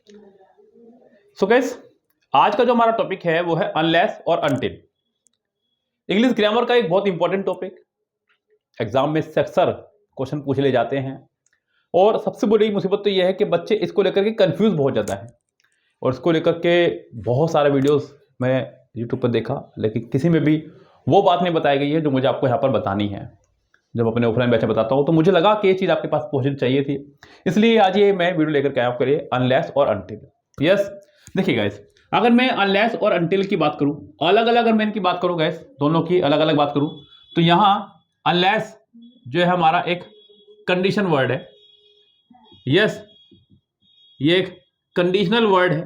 So guys, आज का जो हमारा टॉपिक है वो है अनलेस और अनटिल। इंग्लिश ग्रामर का एक बहुत इंपॉर्टेंट टॉपिक, एग्जाम में अक्सर क्वेश्चन पूछ ले जाते हैं। और सबसे बड़ी मुसीबत तो यह है कि बच्चे इसको लेकर के कंफ्यूज बहुत ज़्यादा है। और इसको लेकर के बहुत सारे वीडियोस मैं यूट्यूब पर देखा, लेकिन किसी में भी वो बात नहीं बताई गई है जो मुझे आपको यहाँ पर बतानी है। जब अपने ऑफलाइन बैच में बताता हूँ तो मुझे लगा कि ये चीज़ आपके पास पहुँचनी चाहिए थी, इसलिए आज ये मैं वीडियो लेकर के आया आपके लिए, अनलेस और अनटिल। यस, देखिए गाइस, अगर मैं अनलेस और अनटिल की बात करूं, अलग अलग अगर मैं इनकी बात करूं गाइस, दोनों की अलग अलग बात करूं, तो यहां अनलेस जो है हमारा एक कंडीशन वर्ड है। यस, ये एक कंडीशनल वर्ड है,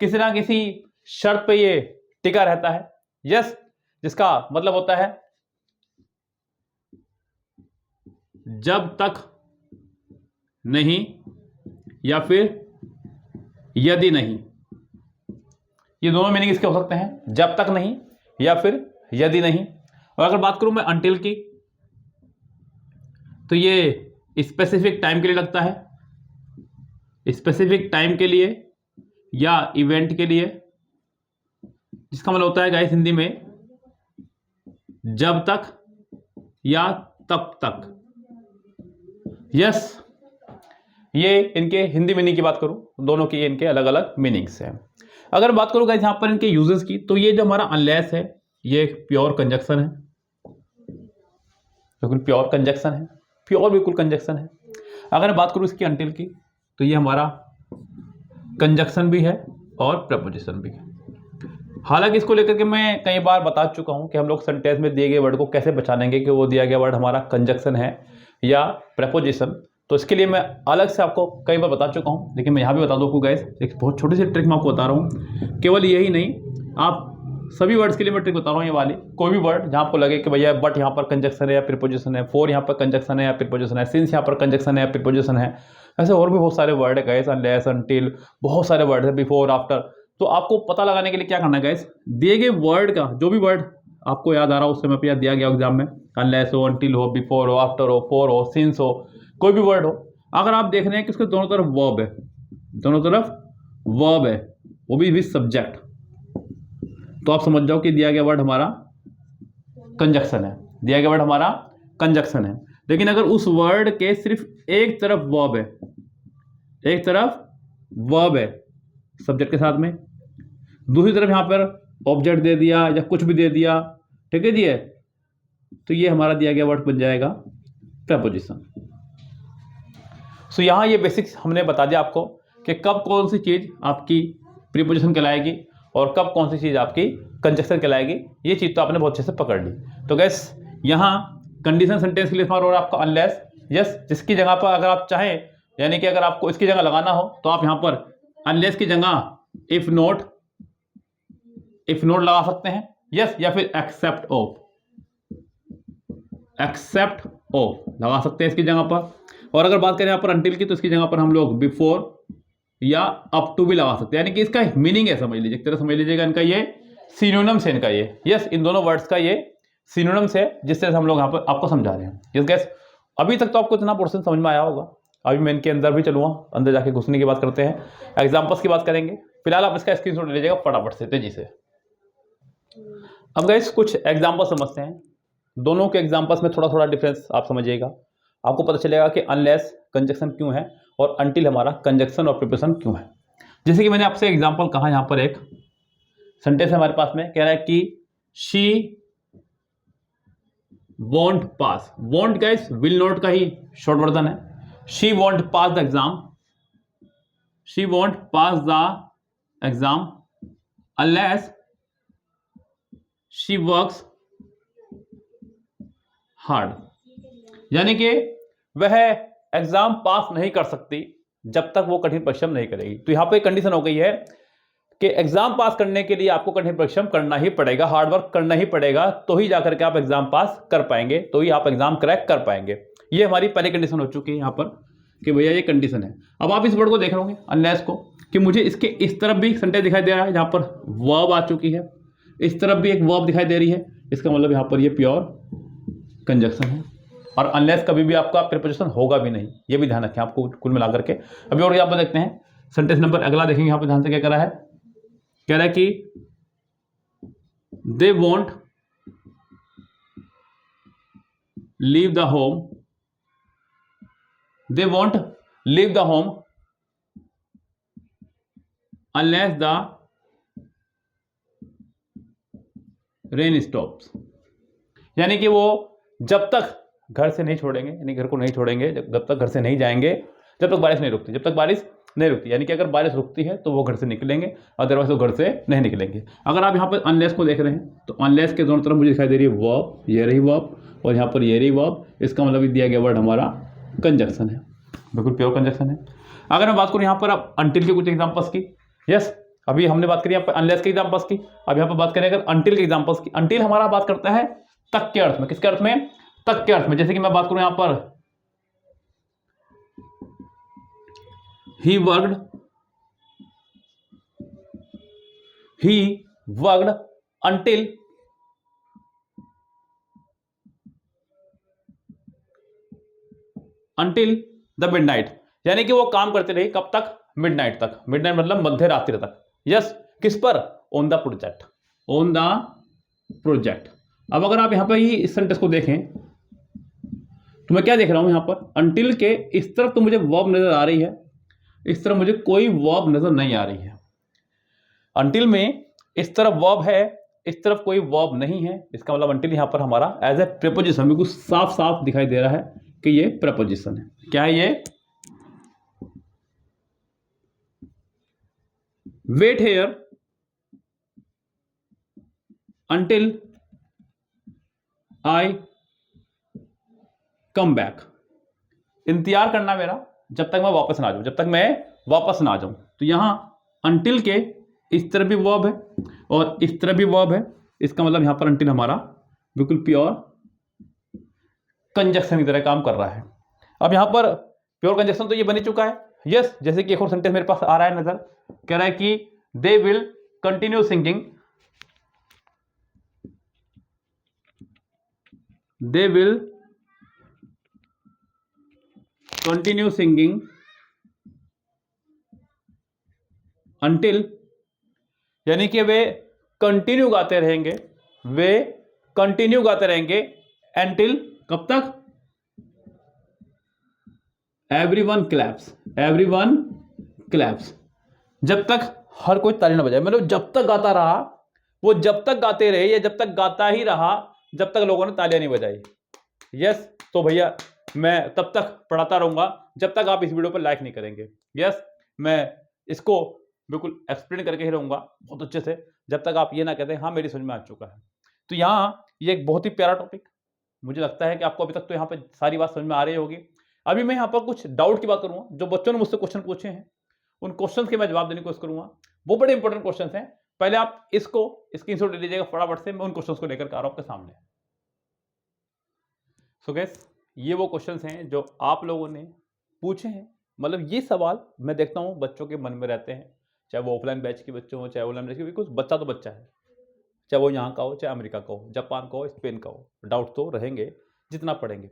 किसी ना किसी शर्त पे ये टिका रहता है। यस, जिसका मतलब होता है जब तक नहीं या फिर यदि नहीं। ये दोनों मीनिंग इसके हो सकते हैं, जब तक नहीं या फिर यदि नहीं। और अगर बात करूं मैं अनटिल की, तो ये स्पेसिफिक टाइम के लिए लगता है, स्पेसिफिक टाइम के लिए या इवेंट के लिए, जिसका मतलब होता है गाइस हिंदी में जब तक या तब तक। यस, ये इनके हिंदी मीनिंग की बात करूं, दोनों की इनके अलग अलग मीनिंग्स हैं। अगर बात करूं गाइस यहां पर इनके यूजेस की, तो ये जो हमारा अनलेस है ये एक प्योर कंजक्शन है, बिल्कुल प्योर कंजक्शन है, प्योर बिल्कुल कंजक्शन है। अगर बात करूं इसकी अनटिल की, तो ये हमारा कंजक्शन भी है और प्रपोजिशन भी है। हालांकि इसको लेकर के मैं कई बार बता चुका हूं कि हम लोग सेंटेंस में दिए गए वर्ड को कैसे पहचानेंगे कि वो दिया गया वर्ड हमारा कंजक्शन है या प्रपोजिशन। तो इसके लिए मैं अलग से आपको कई बार बता चुका हूं, लेकिन मैं यहां भी बता दूं आपको गाइस, एक बहुत छोटी सी ट्रिक मैं आपको बता रहा हूं। केवल यही नहीं, आप सभी वर्ड्स के लिए मैं ट्रिक बता रहा हूं। ये वाली कोई भी वर्ड जहां आपको लगे कि भैया बट यहां पर कंजक्शन है या प्रीपोजिशन है, फॉर यहां पर कंजक्शन है या प्रीपोजिशन है, सिंस यहां पर कंजक्शन है या प्रीपोजिशन है, ऐसे और भी बहुत सारे वर्ड है गाइस, अनलेस, अनटिल, बहुत सारे वर्ड है, बिफोर, आफ्टर। तो आपको पता लगाने के लिए क्या करना है गाइस, दिए गए वर्ड का जो भी वर्ड आपको याद आ रहा हो उस समय पे याद दिया गया एग्जाम में, अनलेस हो, अनटिल हो, बिफोर हो, आफ्टर हो, फॉर हो, सिंस हो, कोई भी वर्ड हो, अगर आप देख रहे हैं कि उसके दोनों तरफ वर्ब है, दोनों तरफ वर्ब है, वो भी विद सब्जेक्ट, तो आप समझ जाओ कि दिया गया वर्ड हमारा कंजक्शन है, दिया गया वर्ड हमारा कंजक्शन है। लेकिन अगर उस वर्ड के सिर्फ एक तरफ वर्ब है, एक तरफ वर्ब है सब्जेक्ट के साथ में, दूसरी तरफ यहां पर ऑब्जेक्ट दे दिया या कुछ भी दे दिया, ठीक है जी, है, तो ये हमारा दिया गया वर्ड बन जाएगा प्रपोजिशन। सो यहां ये बेसिक्स हमने बता दिया आपको कि कब कौन सी चीज आपकी प्रीपोजिशन कहलाएगी और कब कौन सी चीज आपकी कंजक्शन कहलाएगी। ये चीज तो आपने बहुत अच्छे से पकड़ ली। तो गैस, यहां कंडीशन सेंटेंस के लिए इस्तेमाल हो रहा है आपका अनलेस। यस, जिसकी जगह पर अगर आप चाहें, यानी कि अगर आपको इसकी जगह लगाना हो तो आप यहां पर अनलेस की जगह इफ नॉट लगा सकते हैं। यस, या फिर एक्सेप्ट ऑफ लगा सकते हैं इसकी जगह पर। और अगर बात करें यहाँ पर अनटिल की, तो इसकी जगह पर हम लोग बिफोर या अप टू भी लगा सकते हैं, यानी कि इसका मीनिंग है, समझ लीजिए, एक तरह समझ लीजिएगा इनका ये सिनोनिम्स है, इनका ये। यस, इन दोनों वर्ड्स का ये सिनोनिम्स है, जिस तरह से हम लोग यहाँ पर आपको समझा रहे हैं। यस गैस, अभी तक तो आपको इतना पोर्शन समझ में आया होगा। अभी मैं इनके अंदर भी चलूँगा, अंदर जाके घुसने की बात करते हैं, एग्जाम्पल्स की बात करेंगे। फिलहाल आप इसका स्क्रीनशॉट ले लीजिएगा फटाफट से, तेजी से। अब गैस कुछ एग्जाम्पल समझते हैं, दोनों के एग्जाम्पल्स में थोड़ा थोड़ा डिफरेंस आप समझिएगा, आपको पता चलेगा कि अनलेस कंजक्शन क्यों है और अनटिल हमारा कंजक्शन और प्रीपोजिशन क्यों है। जैसे कि मैंने आपसे एग्जांपल कहा, यहां पर एक सेंटेंस हमारे पास में कह रहा है कि she want pass. Want guys will not का ही शॉर्ट वर्जन है। She want pass the exam, she want pass the exam unless she works hard, यानी कि वह एग्जाम पास नहीं कर सकती जब तक वो कठिन परिश्रम नहीं करेगी। तो यहां पे कंडीशन हो गई है कि एग्जाम पास करने के लिए आपको कठिन परिश्रम करना ही पड़ेगा, हार्डवर्क करना ही पड़ेगा, तो ही जाकर के आप एग्जाम पास कर पाएंगे, तो ही आप एग्जाम क्रैक कर पाएंगे। ये हमारी पहली कंडीशन हो चुकी है यहां पर कि भैया ये कंडीशन है। अब आप इस वर्ड को देख रहे होंगे अनलेस को, कि मुझे इसके इस तरफ भी सेंटेंस दिखाई दे रहा है जहां पर वर्ब आ चुकी है, इस तरफ भी एक वर्ब दिखाई दे रही है, इसका मतलब यहां पर ये प्योर कंजक्शन है। और अनलेस कभी भी आपका प्रीपोजिशन होगा भी नहीं, ये भी ध्यान रखें आपको कुल मिलाकर के। अभी और एग्जाम्पल देखते हैं सेंटेंस नंबर अगला देखेंगे, यहां पर ध्यान से क्या करा है, कह रहा है कि they want leave the home, they want leave the home unless the rain stops. यानी कि वो जब तक घर से नहीं छोड़ेंगे, यानी घर को नहीं छोड़ेंगे, जब तक घर से नहीं जाएंगे, जब तक बारिश नहीं रुकती, जब तक बारिश नहीं रुकती, यानी कि अगर बारिश रुकती है तो वो घर से निकलेंगे, अदरवाइज वो घर से नहीं निकलेंगे। अगर आप यहाँ पर अनलेस को देख रहे हैं तो अनलेस के दोनों तरफ मुझे दिखाई दे रही है वर्ब, ये रही वर्ब, और यहाँ पर ये रही वर्ब। इसका मतलब दिया गया वर्ड हमारा कंजक्शन है, बिल्कुल प्योर कंजक्शन है। अगर मैं बात करूँ यहाँ पर अब अंटिल के कुछ एग्जाम्पल्स की, यस, अभी हमने बात करी यहाँ पर अनलेस के एग्जाम्पल्स की, अब यहाँ पर बात करें अगर अंटिल के एग्जाम्पल्स की। अंटिल हमारा बात करता है तक के अर्थ में, किसके अर्थ में, तक के अर्थ में। जैसे कि मैं बात करूं यहां पर he worked until the midnight, यानी कि वो काम करते रहे कब तक, मिडनाइट तक। मिडनाइट मतलब मध्य रात्रि तक। यस, किस पर, on the project, on the project. अब अगर आप यहां पर ही इस सेंटेंस को देखें तो मैं क्या देख रहा हूं यहां पर, अंटिल के इस तरफ तो मुझे वर्ब नजर आ रही है, इस तरफ मुझे कोई वर्ब नजर नहीं आ रही है। अंटिल में इस तरफ वर्ब है, इस तरफ कोई वर्ब नहीं है, इसका मतलब अंटिल यहां पर हमारा एज ए प्रीपोजिशन बिल्कुल साफ साफ दिखाई दे रहा है कि ये प्रीपोजिशन है। क्या है ये, wait here until I come back, इंतजार करना मेरा जब तक मैं वापस ना आ जाऊं, जब तक मैं वापस ना आ जाऊं। तो यहां अंटिल के इस तरह भी वर्ब है और इस तरह भी वर्ब है, इसका मतलब यहां पर अंटिल हमारा बिल्कुल प्योर कंजक्शन की तरह काम कर रहा है। अब यहां पर प्योर कंजक्शन तो ये बन ही चुका है। यस, जैसे कि एक और सेंटेंस मेरे पास आ रहा है नजर, कह रहा है कि they will continue singing, they will continue singing until, यानी कि वे कंटिन्यू गाते रहेंगे, वे कंटिन्यू गाते रहेंगे एंटिल, कब तक, एवरीवन क्लैप्स, एवरीवन क्लैप्स, जब तक हर कोई ताली ना बजाए। मतलब जब तक गाता रहा, वो जब तक गाते रहे या जब तक गाता ही रहा जब तक लोगों ने तालियां नहीं बजाई। यस, तो भैया मैं तब तक पढ़ाता रहूंगा जब तक आप इस वीडियो पर लाइक नहीं करेंगे। यस, मैं इसको बिल्कुल एक्सप्लेन करके ही रहूंगा बहुत अच्छे से, जब तक आप ये ना कहते हैं हाँ मेरी समझ में आ चुका है। तो यहाँ ये एक बहुत ही प्यारा टॉपिक, मुझे लगता है कि आपको अभी तक तो यहाँ पे सारी बात समझ में आ रही होगी। अभी मैं यहाँ पर कुछ डाउट की बात करूंगा, जो बच्चों ने मुझसे क्वेश्चन पूछे हैं उन क्वेश्चंस के मैं जवाब देने की कोशिश करूंगा। वो बड़े इंपॉर्टेंट क्वेश्चंस हैं, पहले आप इसको स्क्रीनशॉट ले लीजिएगा फटाफट से, मैं उन क्वेश्चंस को लेकर आ रहा हूं आपके सामने। सो गाइस, ये वो क्वेश्चंस हैं जो आप लोगों ने पूछे हैं। मतलब ये सवाल मैं देखता हूं बच्चों के मन में रहते हैं, चाहे वो ऑफलाइन बैच के बच्चे हों चाहे ऑनलाइन बैच के, बिकॉज बच्चा तो बच्चा है, चाहे वो यहाँ का हो चाहे अमेरिका का हो, जापान का हो, स्पेन का हो, डाउट तो रहेंगे जितना पढ़ेंगे।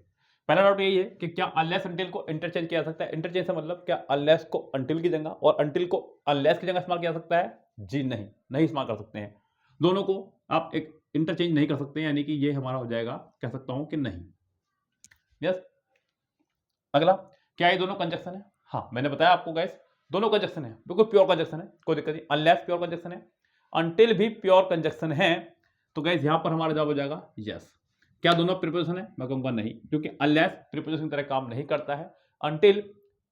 पहला डाउट यही है कि क्या अनलेस अंटिल को इंटरचेंज किया जा सकता है। इंटरचेंज से मतलब क्या अनलेस को अंटिल की जगह और अंटिल को अनलेस की जगह इस्तेमाल किया जा सकता है? जी नहीं, नहीं इस्तेमाल कर सकते हैं। दोनों को आप एक इंटरचेंज नहीं कर सकते, यानी कि ये हमारा हो जाएगा, कह सकता हूं कि नहीं। यस, अगला, क्या ये दोनों कंजक्शन है? हाँ, मैंने बताया आपको गाइस, दोनों कंजक्शन है, बिल्कुल प्योर कंजक्शन है, कोई दिक्कत नहीं। अनलेस प्योर कंजक्शन है, अंटिल भी प्योर कंजक्शन है। तो गाइस यहां पर हमारा जवाब हो जाएगा यस। क्या दोनों प्रीपोजिशन है? मैं कहूंगा नहीं, क्योंकि अनलेस प्रीपोजिशन की तरह काम नहीं करता है, अंटिल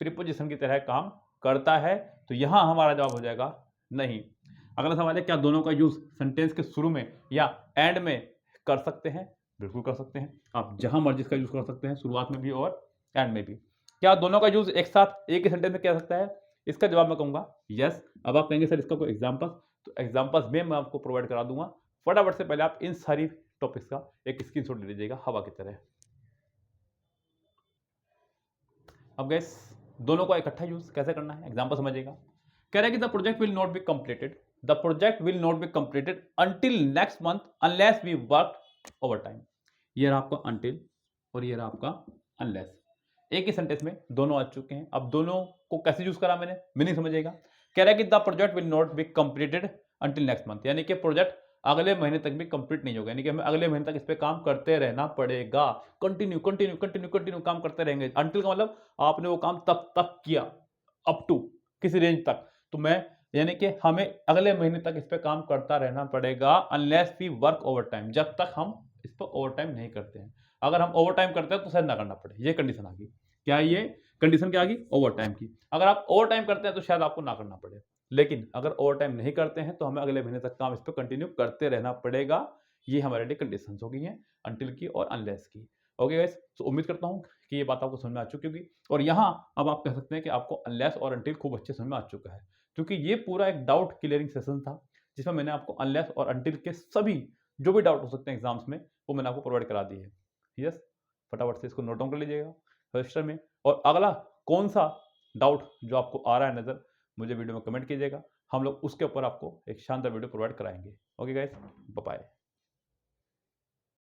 प्रीपोजिशन की तरह काम करता है। तो यहां हमारा जवाब हो जाएगा नहीं। अगला सवाल है, क्या दोनों का यूज सेंटेंस के शुरू में या एंड में कर सकते हैं? बिल्कुल कर सकते हैं, आप जहां मर्जी इसका यूज कर सकते हैं, शुरुआत में भी और एंड में भी। क्या दोनों का यूज एक साथ एक ही सेंटेंस में किया जा सकता है? इसका जवाब मैं कहूंगा यस। अब आप कहेंगे सर इसका कोई एग्जाम्पल, तो एग्जाम्पल्स में मैं आपको प्रोवाइड करा दूंगा। फटाफट से पहले आप इन सारी टॉपिक्स का एक स्क्रीनशॉट ले लीजिएगा हवा की तरह। अब गैस दोनों का इकट्ठा यूज कैसे करना है, एग्जाम्पल समझिएगा। कह रहा है कि the project will not be completed, the project will not be completed until next month unless we work over time. ये रहा आपका अंटिल और ये रहा आपका अनलेस। एक ही सेंटेंस में दोनों आ चुके हैं। अब दोनों को कैसे यूज करा मैंने, मीनिंग समझिएगा। कह रहा है कि the project will not be completed until next month, यानी कि प्रोजेक्ट अगले महीने तक भी कंप्लीट नहीं होगा, यानी कि हमें अगले महीने तक इस पे काम करते रहना पड़ेगा। कंटिन्यू कंटिन्यू कंटिन्यू कंटिन्यू काम करते रहेंगे। अंटिल का मतलब आपने वो काम तब तक किया, अप टू किसी रेंज तक। तो मैं यानी कि हमें अगले महीने तक इस पे काम करता रहना पड़ेगा, unless we work over time, जब तक हम इस पर ओवर टाइम नहीं करते हैं। अगर हम ओवर टाइम करते हैं तो शायद ना करना पड़े, ये कंडीशन आ गई। क्या ये कंडीशन क्या आ गई? ओवर टाइम की। अगर आप ओवर टाइम करते हैं तो शायद आपको ना करना पड़े, लेकिन अगर ओवर टाइम नहीं करते हैं तो हमें अगले महीने तक काम इस पर कंटिन्यू करते रहना पड़ेगा। ये हमारे लिए कंडीशंस हो गई हैं अंटिल की और अनलेस की। ओके गाइस, तो उम्मीद करता हूँ कि ये बात आपको समझ में आ चुकी होगी। और यहाँ अब आप कह सकते हैं कि आपको अनलेस और अंटिल खूब अच्छे समझ में आ चुका है, क्योंकि ये पूरा एक डाउट क्लियरिंग सेशन था जिसमें मैंने आपको अनलेस और अंटिल के सभी जो भी डाउट हो सकते हैं एग्जाम्स में, वो मैंने आपको प्रोवाइड करा दी है। यस, फटाफट से इसको नोट डाउन कर लीजिएगा रजिस्टर में। और अगला कौन सा डाउट जो आपको आ रहा है नज़र, मुझे वीडियो में कमेंट कीजिएगा, हम लोग उसके ऊपर आपको एक शानदार वीडियो प्रोवाइड कराएंगे। Okay guys, bye bye.